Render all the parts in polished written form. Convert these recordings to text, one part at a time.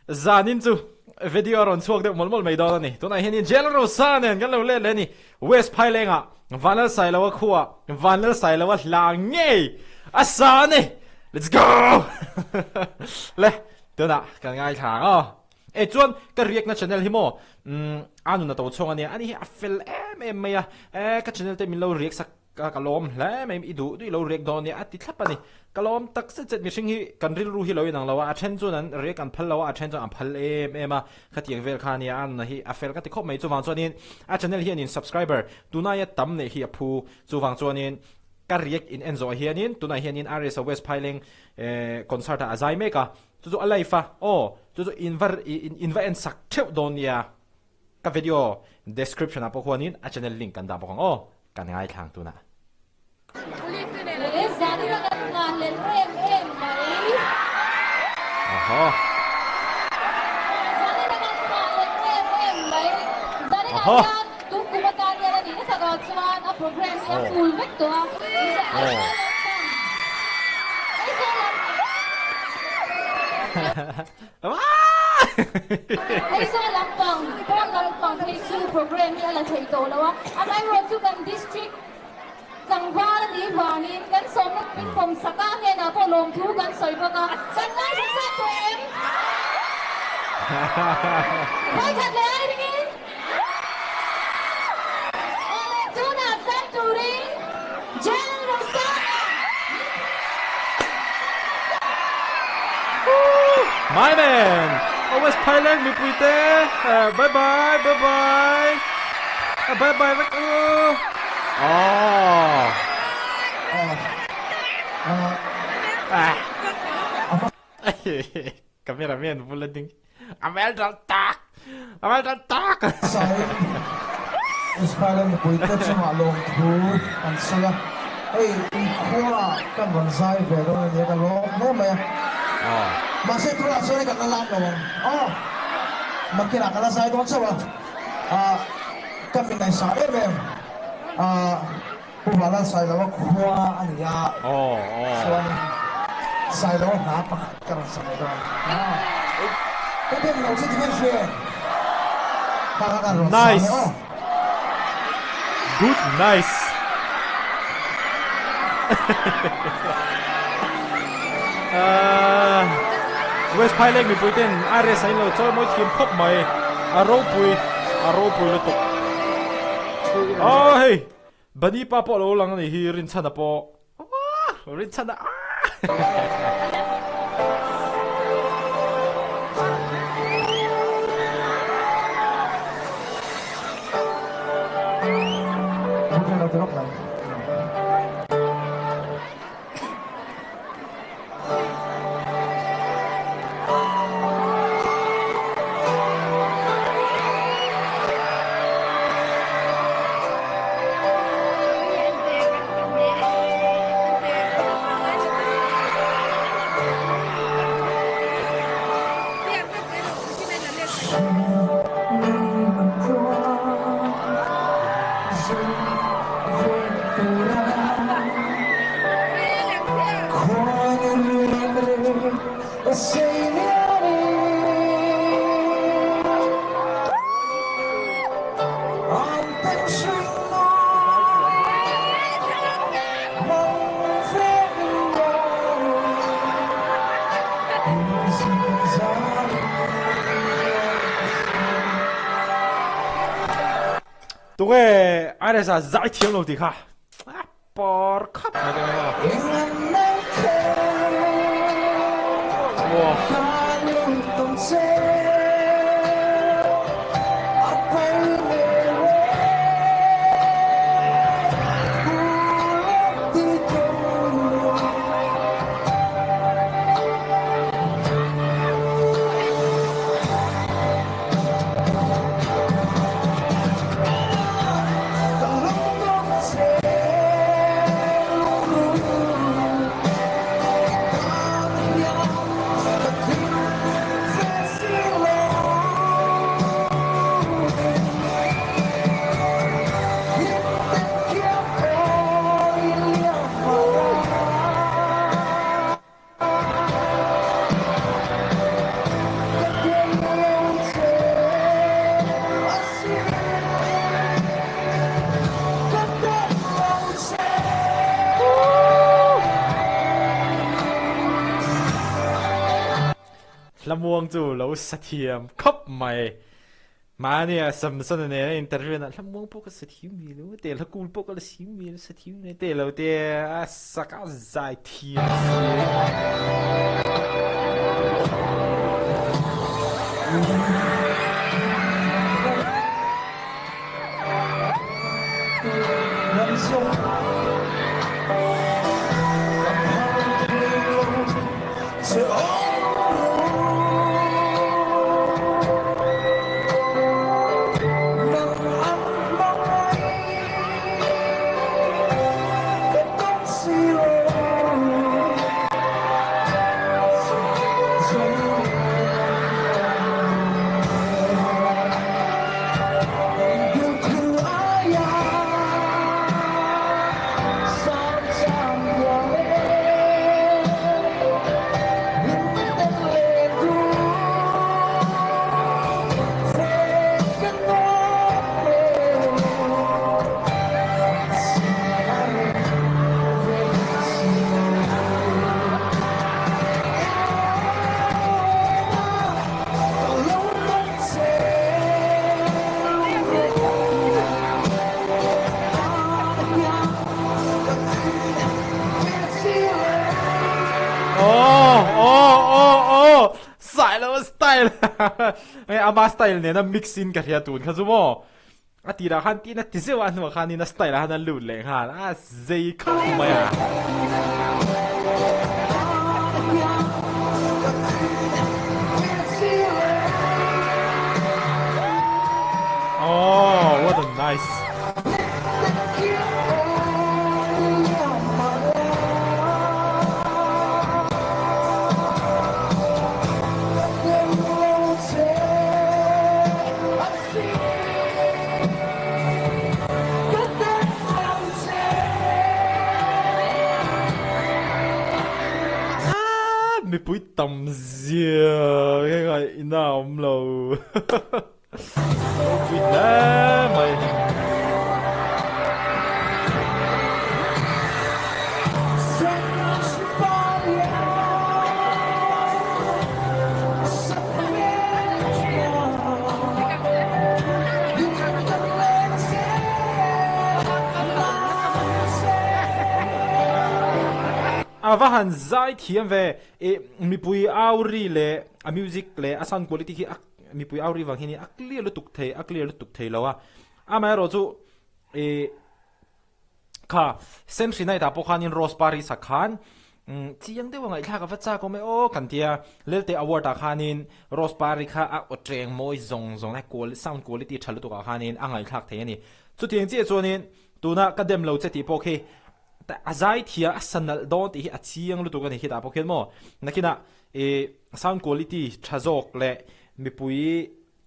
zanin chu video ron chuak de molmol mai do ni tunai hian Lalrosanga'n kan lo le le ni West Phaileng a Vanlalsailova khuwa Vanlalsailova hlang nge asane let's go le tuna kan ngai thang e chuan ka riak na channel hi mo anu na to chong ani ani a fel em ya ka channel te min lo riak sak kalom hle mai i du lo riak don ni ati thlapani kalom tak se chet mi hring hi kan ril ru hi lo inang lawa a then chu nan re kan phal lawa a then chu an phal em a khatiang vel kha ni an na hi a fel ka ti khop mai chu wang chuanin a channel hi anin subscriber tuna ya tam ne hi a phu chu wang chuanin ka riak in enjoy hianin tuna hianin ares West Phaileng concert a zai meka chu alaifa chu inva en sak theu don ya ka video description a pokhuanin a channel link kan da bokang kan ngai thang tuna Ay sa lampang, parang lampang Facebook program niya lang sa ito lawa. Ang ay road to kan district kang valan di vanin kan somot pin pom sakangin na po long tu kan soy baka sanay sa tuwing. Ay kadlay ringin. Ole tuna sa turing. Lalrosanga'n. My man, West Phaileng mi puite. Bye bye, bye bye. Bye bye, bye. Cameraman pula ding. Amel dan tak. West Phaileng mi puite cuma long tu an sala. Hey, kuah kan bonsai velo ni kalau mana? Masih terus saya kat dalam dong. Makin akal saya tu macam kami naik saya mem. Vanlalsailova kuah ani ya. Soalnya saya lawan apa kerana saya lawan. Tapi mau sih dia sih. Nice. Good, nice. West Phaileng mi puiten are sai lo choi moi thim khop mai aro pui lo tok hey bani pa po lo lang ni hi rin chana po rin chana Tụi ai ra giải thiệu lâu thì khá bỏ khắp này cái này lamuang chu lo sathiam khop mai mania samson ne interview na lamuang po ka sathiam mi lo te la kul po ka la sim mi sathiam ne te lo te asaka zai thiam style ไอ้อามาสไตล์เนี่ยนะ mix in กับเฮียตูนครับซุโม่อาตีละคันตีนะติเซวันหัวคันนี่นะสไตล์ละคันนั้นหลุดเลยค่ะเซคัมมาอ่ะโอ้ what a nice mi pui tam zia cái gọi nào lâu pui nè mày và hẳn giải thiện về mi bùi ao ri lệ music lệ sound quality khi mi bùi ao ri vang hi ni clear lu tuk thei lo mai ro chu kha sem si nai ta po khanin rose pari sakhan chiang de wangai thaka vacha ko me o kan tia lelte award ta khanin rose pari kha a otreng moi zong na sound quality thalu to ka khanin angai thak thei ni chu tiang che chonin tuna kadem lo che ti po khi azai thia asanal don ti a chiang lu tu kan hi ta poket mo nakina sound quality thazok le mi pui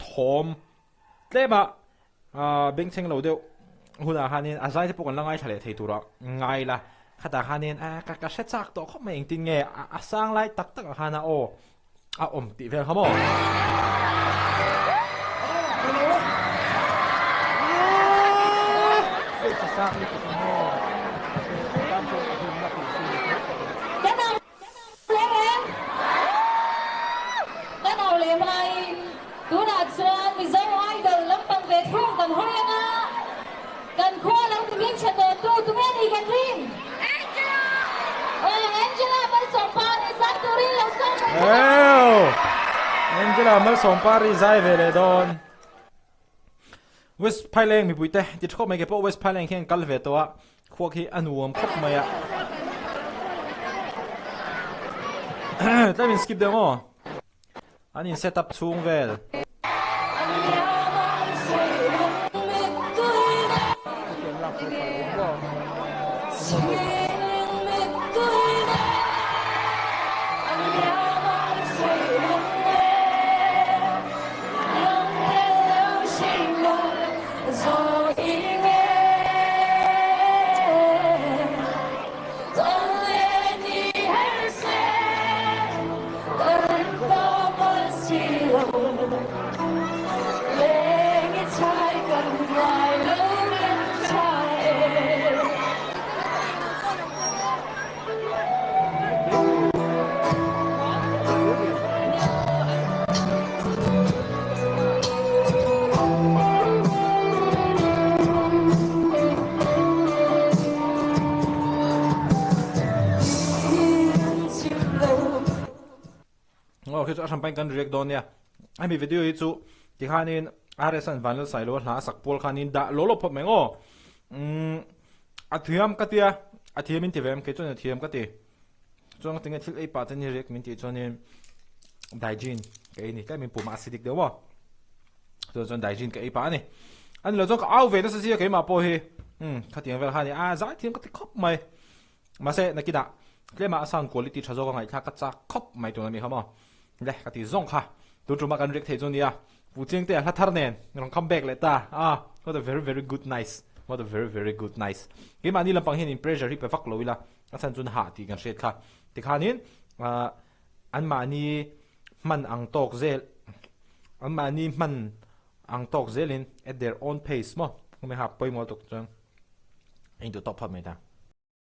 thom tleba beng cheng lo de huna hanin azai te pokan langai thale thei tura ngai la khata hanin ka se chak to khom meng tin nge asang lai tak tak hana o om ti vel khamoกันขั้วแล้ววิ่งเฉลิมตู้ตุ้มนี่กันวิ่งแองเจล่ามันส่งปาริซัตตูริเราส่งแองเจล่ามันส่งปาริซัยเวเลดอนเวสไพเลงมีปุยเตะติดข้อไม่เก็บพวกเวสไพเลงแข่งกัลเวตัวขั้วขี้อนุวมครบไหมอ่ะแต่เป็นสกิปเดโมอันนี้เซตอัพช่วงเวล champagne kan react don ya ai mi video hi chu ti khanin aresan Vanlalsailova hla sak pol khanin da lolo phop mengo athiam katia athiam in tivem ke chon athiam kati chong tinga thil ei pa tan react min ti chonin daijin ke ni ka min puma acidic dewa to chon daijin ke ei pa ni an lo chok au ve na sia ke ma po hi khatiang vel khani a za thiam ka ti khop mai ma se nakida klema asang quality thazo ka ngai tha ka cha khop mai to na mi khama le ka ti zong kha tu tu ma kan rek the chon ya pu cheng te hla thar nen rong come back le ta what a very very good nice what a very very good nice ke ma ni lampang hin in pressure hi pe fak lo ila asan chun ha ti kan shet kha ti khanin an ma ni man ang tok zel an ma ni man ang tok zelin at their own pace mo me ha poi mo tok chang into top ha me ta